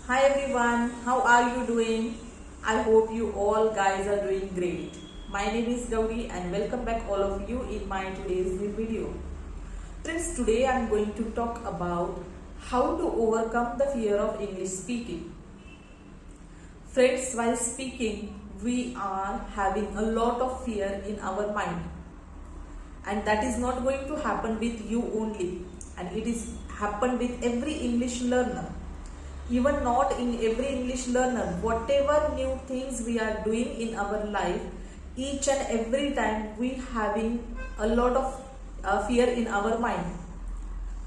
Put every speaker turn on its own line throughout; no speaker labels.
Hi everyone, how are you doing? I hope you all guys are doing great. My name is Gauri and welcome back all of you in my today's new video. Friends, today I am going to talk about how to overcome the fear of English speaking. Friends, while speaking, we are having a lot of fear in our mind, and that is not going to happen with you only, and it is happen with every English learner. Even not in every English learner, whatever new things we are doing in our life, each and every time we having a lot of fear in our mind.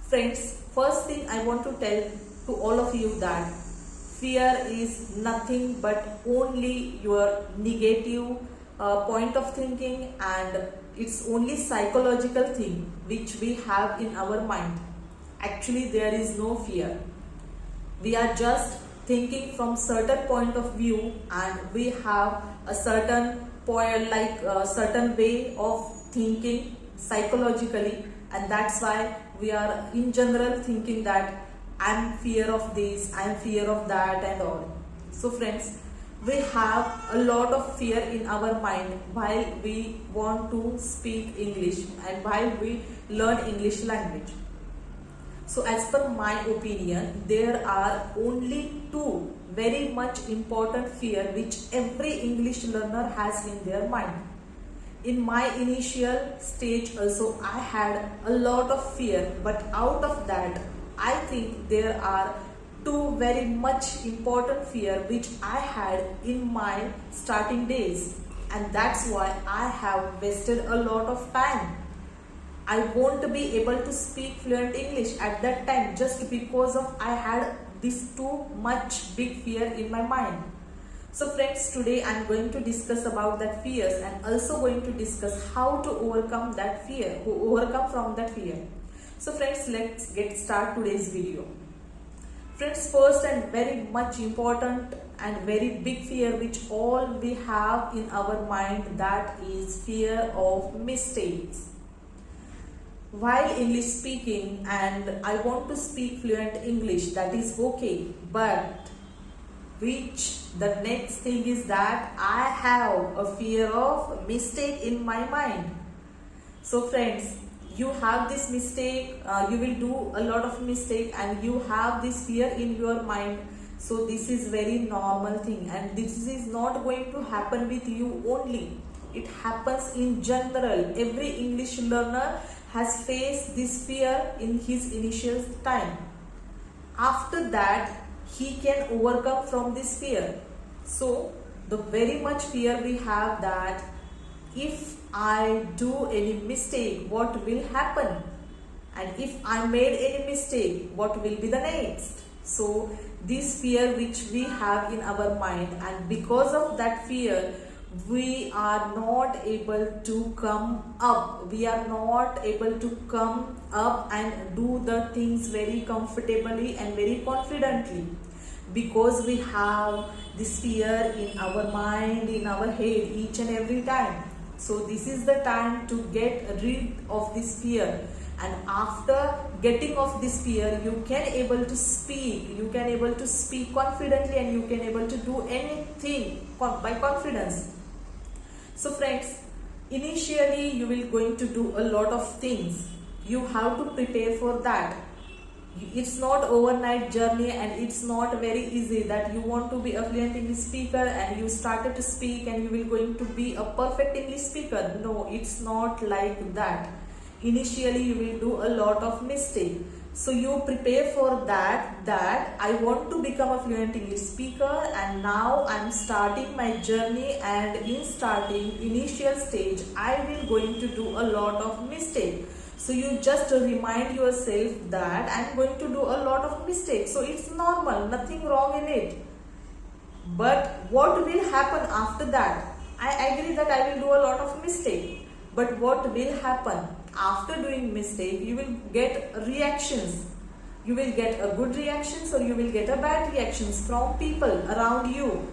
Friends, first thing I want to tell to all of you that fear is nothing but only your negative point of thinking, and it's only psychological thing which we have in our mind. Actually, there is no fear. We are just thinking from certain point of view, and we have a certain point, like a certain way of thinking psychologically, and that's why we are in general thinking that I'm fear of this, I'm fear of that and all. So friends, we have a lot of fear in our mind while we want to speak English and while we learn English language. So as per my opinion, there are only two very much important fear which every English learner has in their mind. In my initial stage also I had a lot of fear, but out of that I think there are two very much important fear which I had in my starting days, and that's why I have wasted a lot of time. I won't be able to speak fluent English at that time just because of I had this too much big fear in my mind. So friends, today I am going to discuss about that fears and also going to discuss how to overcome that fear, overcome from that fear. So friends, let's get start today's video. Friends, first and very much important and very big fear which all we have in our mind, that is fear of mistakes. While English speaking and I want to speak fluent English, that is okay, but which the next thing is that I have a fear of mistake in my mind. So friends, you have this mistake, you will do a lot of mistake and you have this fear in your mind. So this is very normal thing, and this is not going to happen with you only. It happens in general. Every English learner has faced this fear in his initial time. After that, he can overcome from this fear. So the very much fear we have that if I do any mistake, what will happen? And if I made any mistake, what will be the next? So this fear which we have in our mind, and because of that fear, we are not able to come up. We are not able to come up and do the things very comfortably and very confidently, because we have this fear in our mind, in our head each and every time. So this is the time to get rid of this fear, and after getting off this fear, you can able to speak, you can able to speak confidently, and you can able to do anything by confidence. So friends, initially you will going to do a lot of things. You have to prepare for that. It's not overnight journey, and it's not very easy that you want to be a fluent English speaker and you started to speak and you will going to be a perfect English speaker. No, it's not like that. Initially you will do a lot of mistake. So you prepare for that I want to become a fluent English speaker, and now I'm starting my journey, and in starting initial stage I will going to do a lot of mistake. So you just remind yourself that I'm going to do a lot of mistakes. So it's normal, nothing wrong in it. But what will happen after that? I agree that I will do a lot of mistake. But what will happen? After doing mistake, you will get reactions. You will get a good reactions or you will get a bad reactions from people around you.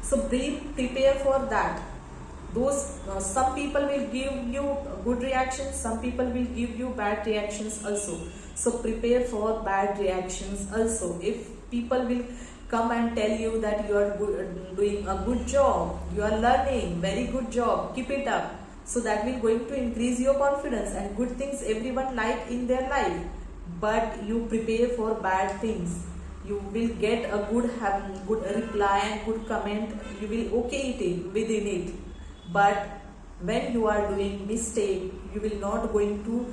So be prepared for that. Those some people will give you good reactions, some people will give you bad reactions also. So prepare for bad reactions also. If people will come and tell you that you are doing a good job, you are learning, very good job, keep it up. So that will going to increase your confidence, and good things everyone like in their life. But you prepare for bad things, you will get a good reply and good comment, you will okay it within it. But when you are doing mistake, you will not going to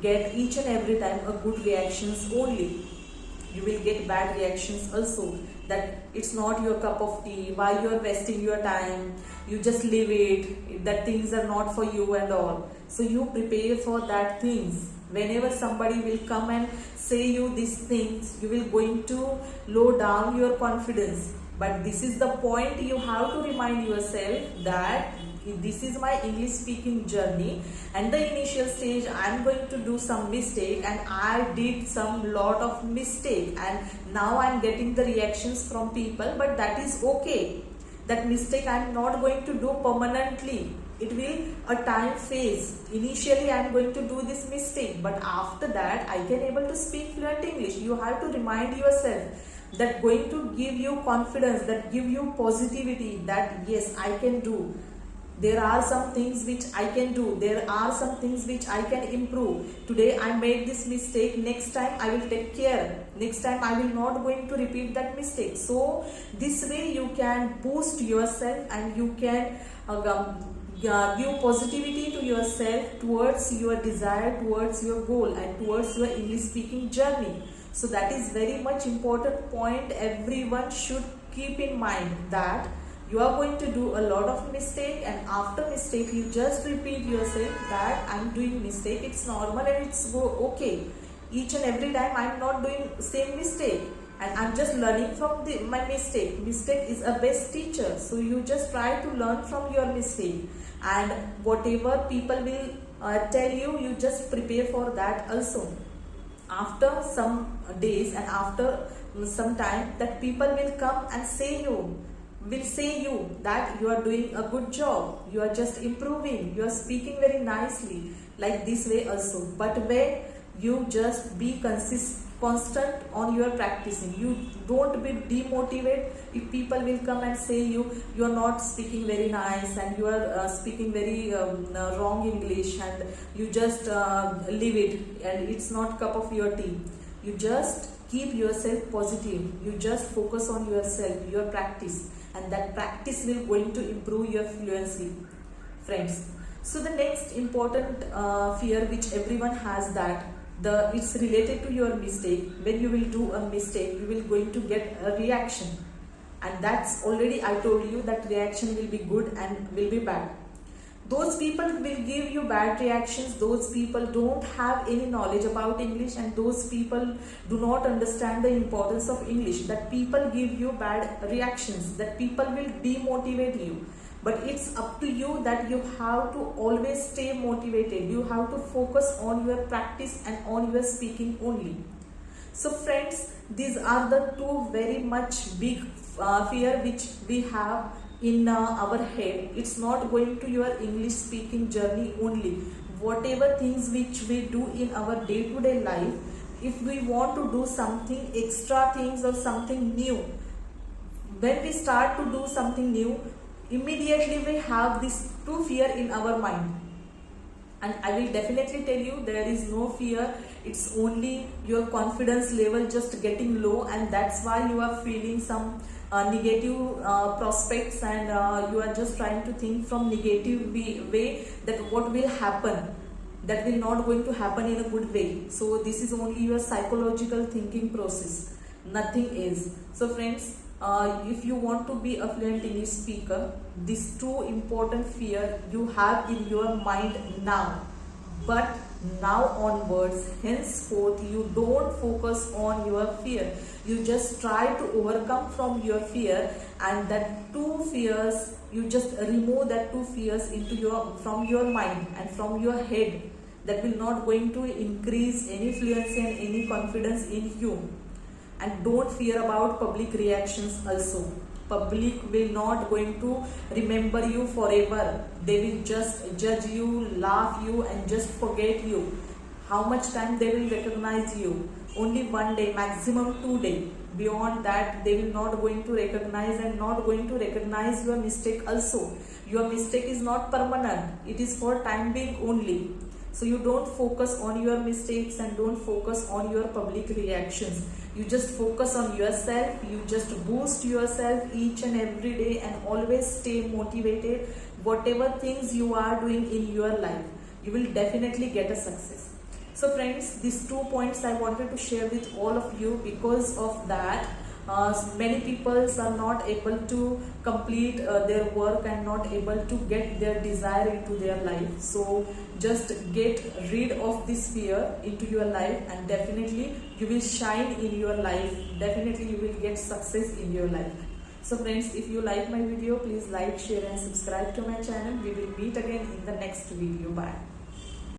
get each and every time a good reactions only. You will get bad reactions also, that it's not your cup of tea, why you are wasting your time, you just leave it, that things are not for you and all. So you prepare for that things. Whenever somebody will come and say you these things, you will going to low down your confidence. But this is the point, you have to remind yourself that this is my English speaking journey, and the initial stage I am going to do some mistake, and I did some lot of mistake, and now I am getting the reactions from people, but that is okay. That mistake I am not going to do permanently. It will a time phase. Initially I am going to do this mistake, but after that I can able to speak fluent English. You have to remind yourself that going to give you confidence, that give you positivity, that yes, I can do. There are some things which I can do, there are some things which I can improve. Today I made this mistake, next time I will take care, next time I will not going to repeat that mistake. So this way you can boost yourself, and you can give positivity to yourself towards your desire, towards your goal, and towards your English speaking journey. So that is very much important point everyone should keep in mind, that you are going to do a lot of mistake, and after mistake you just repeat yourself that I'm doing mistake, it's normal and it's okay. Each and every time I'm not doing same mistake, and I'm just learning from my mistake. Mistake is a best teacher. So you just try to learn from your mistake, and whatever people will tell you, you just prepare for that also. After some days and after some time, that people will come and say you that you are doing a good job, you are just improving, you are speaking very nicely, like this way also. But when you just be constant on your practicing, you don't be demotivated if people will come and say you are not speaking very nice, and you are speaking very wrong English, and you just leave it, and it's not cup of your tea. You just keep yourself positive, you just focus on yourself, your practice, and that practice will going to improve your fluency, friends. So the next important fear which everyone has, that it's related to your mistake. When you will do a mistake, you will going to get a reaction, and that's already I told you that reaction will be good and will be bad. Those people will give you bad reactions, those people don't have any knowledge about English, and those people do not understand the importance of English. That people give you bad reactions, that people will demotivate you. But it's up to you that you have to always stay motivated. You have to focus on your practice and on your speaking only. So friends, these are the two very much big fear which we have in our head. It's not going to your English speaking journey only. Whatever things which we do in our day-to-day life, if we want to do something extra things or something new, when we start to do something new, immediately we have this two fear in our mind. And I will definitely tell you, there is no fear, it's only your confidence level just getting low, and that's why you are feeling some negative prospects, and you are just trying to think from negative way that what will happen, that will not going to happen in a good way. So this is only your psychological thinking process, nothing is. So friends, if you want to be a fluent English speaker, these two important fear you have in your mind now, but now onwards, henceforth, you don't focus on your fear. You just try to overcome from your fear, and that two fears, you just remove that two fears from your mind and from your head. That will not going to increase any fluency and any confidence in you. And don't fear about public reactions also. Public will not going to remember you forever. They will just judge you, laugh you, and just forget you. How much time they will recognize you? Only one day, maximum 2 days. Beyond that, they will not going to recognize and not going to recognize your mistake also. Your mistake is not permanent, it is for time being only. So you don't focus on your mistakes and don't focus on your public reactions. You just focus on yourself. You just boost yourself each and every day and always stay motivated. Whatever things you are doing in your life, you will definitely get a success. So friends, these 2 points I wanted to share with all of you. Because of that, many people are not able to complete their work and not able to get their desire into their life. So just get rid of this fear into your life and definitely you will shine in your life. Definitely you will get success in your life. So friends, if you like my video, please like, share and subscribe to my channel. We will meet again in the next video. Bye.